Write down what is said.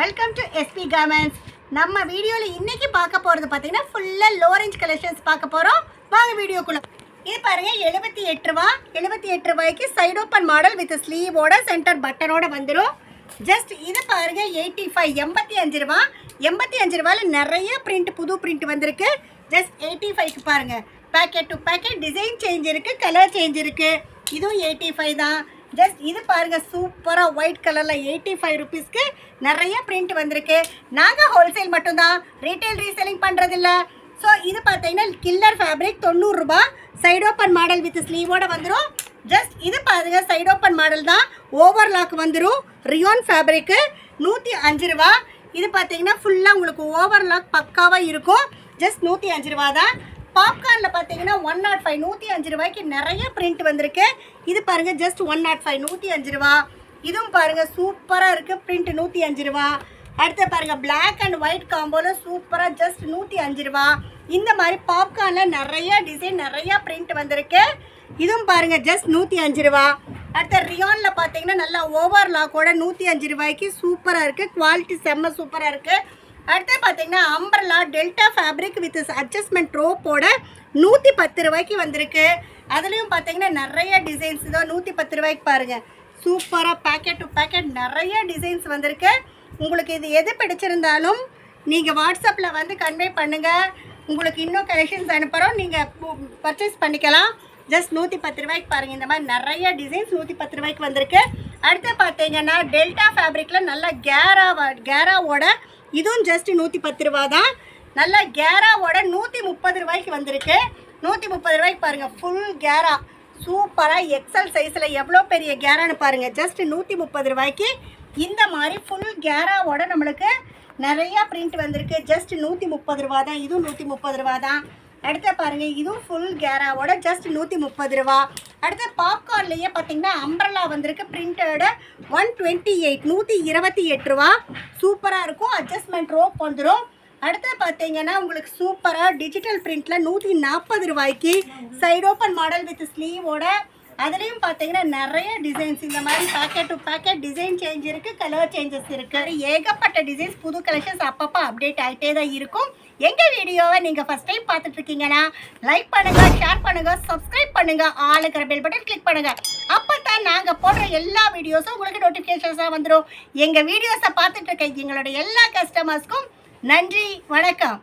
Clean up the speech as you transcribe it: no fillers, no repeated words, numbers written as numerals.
Welcome to SP garments. நம்ம வீடியோவில் இன்னைக்கு பார்க்க போகிறது பார்த்தீங்கன்னா ஃபுல்லாக லோ ரேஞ்ச் கலெக்ஷன்ஸ் பார்க்க போகிறோம். வாங்க வீடியோக்குள்ள. இது பாருங்கள், 78 ரூபா. 78 ரூபாய்க்கு சைட் ஓப்பன் மாடல் வித் ஸ்லீவோட சென்டர் பட்டனோட வந்துடும். ஜஸ்ட் இது பாருங்கள் 85, 85 ரூபா. 85 ரூபாயில் நிறைய பிரிண்ட், புது பிரிண்ட் வந்திருக்கு. ஜஸ்ட் 85க்கு பாருங்கள், packet to packet design change இருக்குது, கலர் சேஞ்ச் இருக்குது. இதுவும் 85 தான். ஜஸ்ட் இது பாருங்கள், சூப்பராக ஒயிட் கலரில் 85 ருபீஸ்க்கு நிறைய பிரிண்ட் வந்திருக்கு. நாங்கள் ஹோல்சேல் மட்டும்தான், ரீட்டைல் ரீசெல்லிங் பண்ணுறதில்ல. ஸோ இது பார்த்தீங்கன்னா கில்லர் ஃபேப்ரிக் 90 ரூபா. சைட் ஓப்பன் மாடல் வித் ஸ்லீவோட வந்துடும். ஜஸ்ட் இது பாருங்கள், சைட் ஓப்பன் மாடல் தான், ஓவர்லாக் வந்துடும். ரியோன் ஃபேப்ரிக்கு 105 ரூபா. இது பார்த்தீங்கன்னா ஃபுல்லாக உங்களுக்கு ஓவர்லாக் பக்காவாக இருக்கும். ஜஸ்ட் 105 ரூபா தான். பாப்கார்னில் பார்த்தீங்கன்னா 105, 105 ரூபாய்க்கு நிறைய பிரிண்ட் வந்திருக்கு. இது பாருங்கள், ஜஸ்ட் 105, 105 ரூபா. இதுவும் பாருங்கள் சூப்பராக இருக்குது, பிரிண்ட் 105 ரூபா. அடுத்து பாருங்கள், பிளாக் அண்ட் ஒயிட் காம்போவில் சூப்பராக ஜஸ்ட் 105 ரூபா. இந்த மாதிரி பாப்கார்னில் நிறைய டிசைன், நிறையா பிரிண்ட் வந்திருக்கு. இதுவும் பாருங்கள் ஜஸ்ட் 105 ரூபா. அடுத்த ரியானில் பார்த்தீங்கன்னா நல்லா ஓவர்லாக்கோட 105 ரூபாய்க்கு சூப்பராக இருக்குது. குவாலிட்டி செம்ம சூப்பராக இருக்குது. அடுத்து பார்த்தீங்கன்னா umbrella delta fabric with adjustment ரோப்போட 110 ரூபாய்க்கு வந்திருக்கு. அதுலேயும் பார்த்தீங்கன்னா நிறைய டிசைன்ஸ் தான். 110 ரூபாய்க்கு பாருங்கள், சூப்பராக பேக்கெட் டு பேக்கெட் நிறைய டிசைன்ஸ் வந்திருக்கு. உங்களுக்கு இது எது பிடிச்சிருந்தாலும் நீங்கள் வாட்ஸ்அப்பில் வந்து கன்வே பண்ணுங்கள். உங்களுக்கு இன்னும் கலெக்ஷன்ஸ் அனுப்புகிறோம், நீங்கள் பர்ச்சேஸ் பண்ணிக்கலாம். ஜஸ்ட் 110 ரூபாய்க்கு பாருங்கள், இந்த மாதிரி நிறைய டிசைன்ஸ் 110 ரூபாய்க்கு வந்திருக்கு. அடுத்து பார்த்தீங்கன்னா டெல்டா ஃபேப்ரிக்கில் நல்லா கேராவோட இதுவும் ஜஸ்ட் 110 ரூபா தான். நல்லா கேராவோட 130 ரூபாய்க்கு வந்திருக்கு. 130 ரூபாய்க்கு பாருங்கள், ஃபுல் கேரா சூப்பராக எக்ஸல் சைஸில் எவ்வளோ பெரிய கேரான்னு பாருங்கள். ஜஸ்ட் 130 ரூபாய்க்கு இந்த மாதிரி ஃபுல் கேராவோட நம்மளுக்கு நிறையா பிரிண்ட் வந்திருக்கு. ஜஸ்ட் 130 ரூபா தான். இதுவும் 130 ரூபா தான். அடுத்த பாருங்கள், இதுவும் ஃபுல் கேராவோட ஜஸ்ட் 130 ரூபா. அடுத்த பாப்கார்ன்லேயே பார்த்தீங்கன்னா அம்பர்லா வந்திருக்கு, பிரிண்டோட 128, 128 ரூபா. சூப்பராக இருக்கும், அட்ஜஸ்ட்மெண்ட் ரோப் வந்துடும். அடுத்து பார்த்தீங்கன்னா உங்களுக்கு சூப்பராக டிஜிட்டல் பிரிண்டில் 140 ரூபாய்க்கு சைட் ஓப்பன் மாடல் வித் ஸ்லீவோட. அதுலேயும் பார்த்தீங்கன்னா நிறைய டிசைன்ஸ், இந்த மாதிரி packet to packet design change இருக்குது, கலர் சேஞ்சஸ் இருக்குது. ஏகப்பட்ட டிசைன்ஸ், புது கலெக்ஷன்ஸ் அப்பப்போ அப்டேட் ஆகிட்டே தான் இருக்கும். எங்கள் வீடியோவை நீங்கள் ஃபஸ்ட் டைம் பார்த்துட்ருக்கீங்கன்னா லைக் பண்ணுங்கள், ஷேர் பண்ணுங்கள், சப்ஸ்கிரைப் பண்ணுங்கள், ஆளுக்கிற பெல் பட்டன் கிளிக் பண்ணுங்கள். அப்போ தான் நாங்கள் போடுற எல்லா வீடியோஸும் உங்களுக்கு நோட்டிஃபிகேஷன்ஸாக வந்துடும். எங்கள் வீடியோஸை பார்த்துட்ருக்க எங்களோட எல்லா கஸ்டமர்ஸ்க்கும் நன்றி, வணக்கம்.